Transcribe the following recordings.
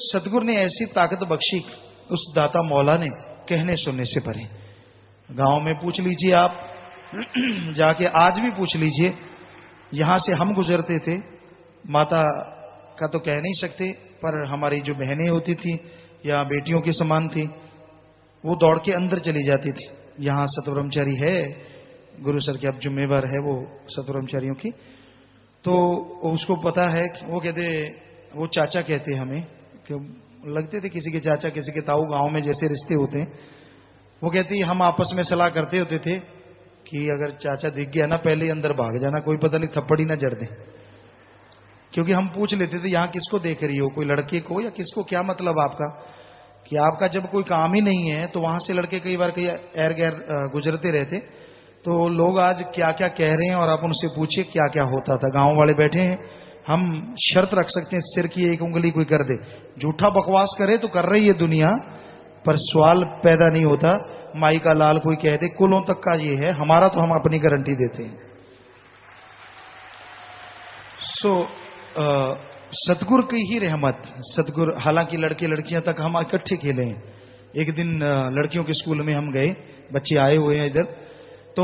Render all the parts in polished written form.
सतगुरु ने ऐसी ताकत बख्शी उस दाता मौला ने, कहने सुनने से परे। गांव में पूछ लीजिए आप, जाके आज भी पूछ लीजिए, यहां से हम गुजरते थे, माता का तो कह नहीं सकते, पर हमारी जो बहनें होती थी या बेटियों के समान थी, वो दौड़ के अंदर चली जाती थी। यहाँ सतब्रह्मचारी है, गुरु सर के अब जिम्मेवार है वो सतब्रह्मचारियों की, तो उसको पता है। वो कहते, वो चाचा कहते हमें, कि लगते थे किसी के चाचा किसी के ताऊ, गांव में जैसे रिश्ते होते हैं। वो कहती हम आपस में सलाह करते होते थे कि अगर चाचा दिख गया ना, पहले ही अंदर भाग जाना, कोई पता नहीं थप्पड़ ही ना जड़ दे। क्योंकि हम पूछ लेते थे यहाँ किसको देख रही हो, कोई लड़के को या किसको, क्या मतलब आपका, कि आपका जब कोई काम ही नहीं है तो वहां से लड़के कई बार कई एर गैर गुजरते रहते, तो लोग आज क्या क्या कह रहे हैं और आप उनसे पूछिए क्या क्या होता था। गांव वाले बैठे हैं, हम शर्त रख सकते हैं सिर की एक उंगली कोई कर दे, झूठा बकवास करे तो कर रही है दुनिया, पर सवाल पैदा नहीं होता। माई का लाल कोई कह दे, कुलों तक का ये है हमारा, तो हम अपनी गारंटी देते हैं। सतगुरु की ही रहमत, सतगुरु, हालांकि लड़के लड़कियां तक हम इकट्ठे खेले हैं। एक दिन लड़कियों के स्कूल में हम गए, बच्चे आए हुए हैं इधर, तो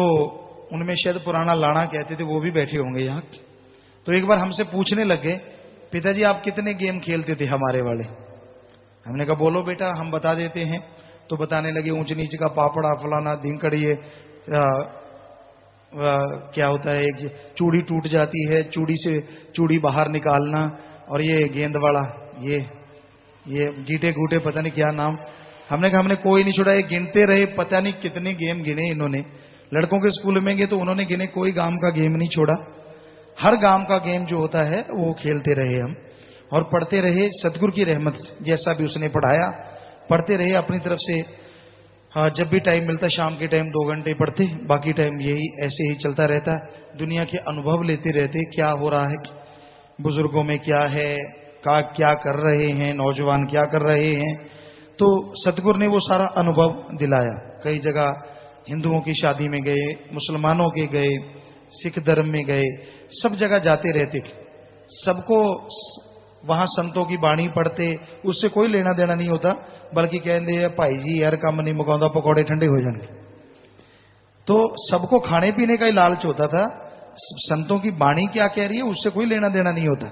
उनमें शायद पुराना लाड़ा कहते थे, वो भी बैठे होंगे यहाँ। तो एक बार हमसे पूछने लगे, पिताजी आप कितने गेम खेलते थे हमारे वाले। हमने कहा बोलो बेटा, हम बता देते हैं। तो बताने लगे ऊंच नीच का पापड़ा, फलाना धिंकड़ी, क्या होता है, एक चूड़ी टूट जाती है, चूड़ी से चूड़ी बाहर निकालना, और ये गेंद वाला, ये गीटे गूटे, पता नहीं क्या नाम। हमने कहा हमने कोई नहीं छोड़ा, ये गिनते रहे, पता नहीं कितने गेम गिने इन्होंने। लड़कों के स्कूल में गए तो उन्होंने गिने, कोई गांव का गेम नहीं छोड़ा। हर गांव का गेम जो होता है वो खेलते रहे हम, और पढ़ते रहे सतगुरु की रहमत से, जैसा भी उसने पढ़ाया पढ़ते रहे अपनी तरफ से। हाँ, जब भी टाइम मिलता शाम के टाइम 2 घंटे पढ़ते, बाकी टाइम यही ऐसे ही चलता रहता। दुनिया के अनुभव लेते रहते, क्या हो रहा है बुजुर्गों में, क्या है, क्या कर रहे हैं नौजवान, क्या कर रहे हैं। तो सतगुरु ने वो सारा अनुभव दिलाया। कई जगह हिंदुओं की शादी में गए, मुसलमानों के गए, सिख धर्म में गए, सब जगह जाते रहते। सबको वहां संतों की बाणी पढ़ते, उससे कोई लेना देना नहीं होता, बल्कि कहते भाई जी यार काम नहीं मुकाउंदा, पकौड़े ठंडे हो जाएंगे। तो सबको खाने पीने का ही लालच होता था, संतों की बाणी क्या कह रही है उससे कोई लेना देना नहीं होता।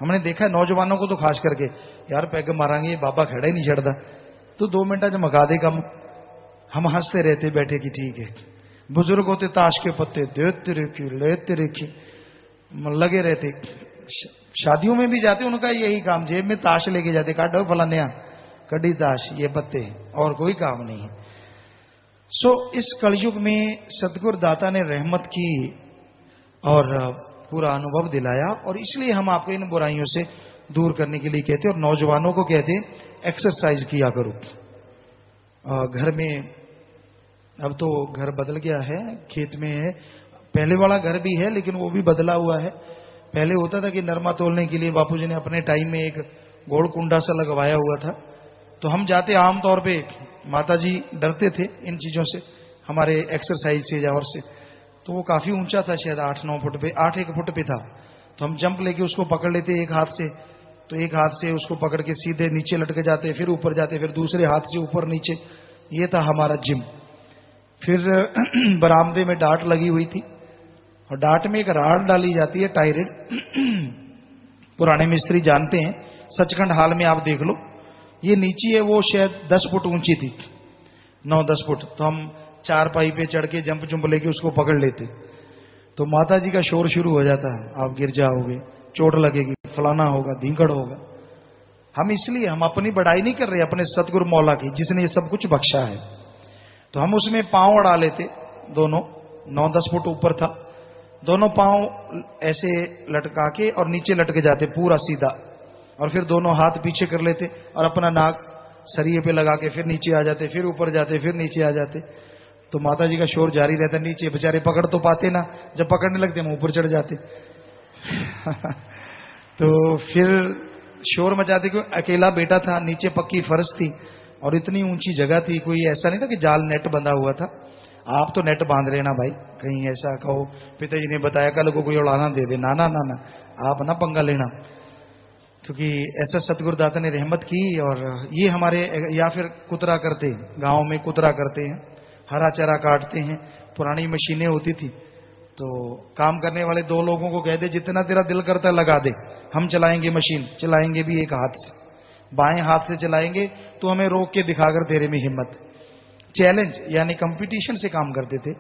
हमने देखा नौजवानों को तो खास करके, यार पैग मारांगे बाबा खड़ा ही नहीं चढ़ता, तो 2 मिनट च मका दे कम। हम हंसते रहते बैठे कि ठीक है। बुजुर्ग होते ताश के पत्ते देते रेखी लेते रेखी लगे रहते। शादियों में भी जाते उनका यही काम, जेब में ताश लेके जाते, काटो फलानिया कड़ी ताश, ये पत्ते, और कोई काम नहीं है। इस कलयुग में सतगुरु दाता ने रहमत की और पूरा अनुभव दिलाया, और इसलिए हम आपको इन बुराइयों से दूर करने के लिए कहते, और नौजवानों को कहते एक्सरसाइज किया करो। घर में अब तो घर बदल गया है, खेत में है, पहले वाला घर भी है लेकिन वो भी बदला हुआ है। पहले होता था कि नरमा तोलने के लिए बापूजी ने अपने टाइम में एक गोल कुंडा सा लगवाया हुआ था, तो हम जाते आमतौर पे, माताजी डरते थे इन चीजों से, हमारे एक्सरसाइज से या और से, तो वो काफी ऊंचा था, शायद 8-9 फुट पे, 8-1 फुट पे था। तो हम जंप लेके उसको पकड़ लेते एक हाथ से, तो एक हाथ से उसको पकड़ के सीधे नीचे लटके जाते, फिर ऊपर जाते, फिर दूसरे हाथ से ऊपर नीचे। ये था हमारा जिम। फिर बरामदे में डाट लगी हुई थी, और डाट में एक राड डाली जाती है टायरेड, पुराने मिस्त्री जानते हैं, सचखंड हाल में आप देख लो, ये नीची है, वो शायद 10 फुट ऊंची थी, 9-10 फुट। तो हम 4 पाई पे चढ़ के जंप जुंप लेके उसको पकड़ लेते, तो माता जी का शोर शुरू हो जाता है, आप गिर जाओगे, चोट लगेगी, फलाना होगा, धींकड़ होगा। हम अपनी बढ़ाई नहीं कर रहे, अपने सतगुरु मौला की, जिसने ये सब कुछ बख्शा है। तो हम उसमें पांव अड़ा लेते, दोनों 9-10 फुट ऊपर था, दोनों पांव ऐसे लटका के और नीचे लटके जाते पूरा सीधा, और फिर दोनों हाथ पीछे कर लेते और अपना नाक सरिये पे लगा के फिर नीचे आ जाते, फिर ऊपर जाते, फिर नीचे आ जाते। तो माता जी का शोर जारी रहता, नीचे बेचारे पकड़ तो पाते ना, जब पकड़ने लगते हम ऊपर चढ़ जाते। तो फिर शोर मचाते, क्यों अकेला बेटा था, नीचे पक्की फर्श थी और इतनी ऊंची जगह थी, कोई ऐसा नहीं था कि जाल नेट बंधा हुआ था। आप तो नेट बांध लेना भाई, कहीं ऐसा कहो पिताजी ने बताया कल को कोई उड़ाना दे दे, ना ना ना ना, आप ना पंगा लेना। क्योंकि ऐसा सतगुरुदाता ने रहमत की। और ये हमारे, या फिर कुतरा करते हैं, गांव में कुतरा करते हैं, हरा चरा काटते हैं। पुरानी मशीनें होती थी तो काम करने वाले दो लोगों को कह दे जितना तेरा दिल करता है लगा दे, हम चलाएंगे मशीन, चलाएंगे भी एक हाथ से, बाएं हाथ से चलाएंगे, तो हमें रोक के दिखाकर तेरे में हिम्मत। चैलेंज यानी कंपटीशन से काम करते थे।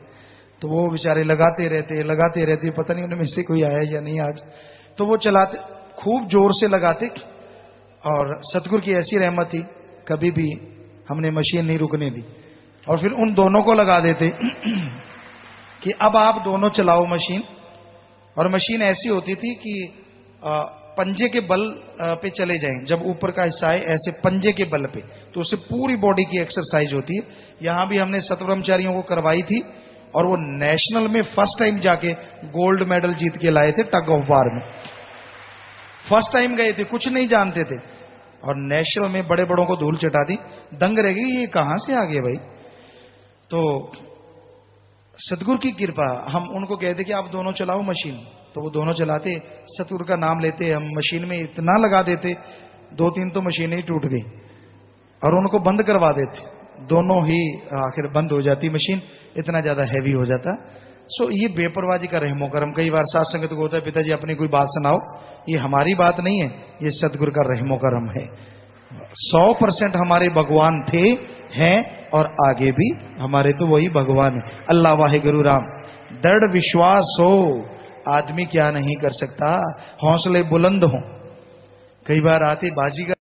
तो वो बेचारे लगाते रहते, पता नहीं उनमें में से कोई आया या नहीं आज। तो वो चलाते, खूब जोर से लगाते, और सतगुरु की ऐसी रहमत थी कभी भी हमने मशीन नहीं रुकने दी। और फिर उन दोनों को लगा देते कि अब आप दोनों चलाओ मशीन। और मशीन ऐसी होती थी कि पंजे के बल पे चले जाएं, जब ऊपर का हिस्सा है ऐसे पंजे के बल पे, तो उससे पूरी बॉडी की एक्सरसाइज होती है। यहां भी हमने सतब्रह्मचारियों को करवाई थी, और वो नेशनल में फर्स्ट टाइम जाके गोल्ड मेडल जीत के लाए थे। टग ऑफ वार में फर्स्ट टाइम गए थे, कुछ नहीं जानते थे, और नेशनल में बड़े बड़ों को धूल चटा दी। दंग रह गई, ये कहां से आ गए भाई। तो सतगुरु की कृपा, हम उनको कहते कि आप दोनों चलाओ मशीन, तो वो दोनों चलाते, सतगुरु का नाम लेते, हम मशीन में इतना लगा देते, 2-3 तो मशीनें ही टूट गई, और उनको बंद करवा देते, दोनों ही आखिर बंद हो जाती मशीन, इतना ज्यादा हैवी हो जाता। सो ये बेपरवाही का रहमो करम। कई बार साथ संगत को होता है, पिताजी अपनी कोई बात सुनाओ, ये हमारी बात नहीं है, ये सतगुरु का रहमो करम है। 100% हमारे भगवान थे, हैं, और आगे भी हमारे तो वही भगवान है। अल्लाह वाहे गुरु राम। दृढ़ विश्वास हो, आदमी क्या नहीं कर सकता, हौसले बुलंद हो। कई बार आते बाजीगर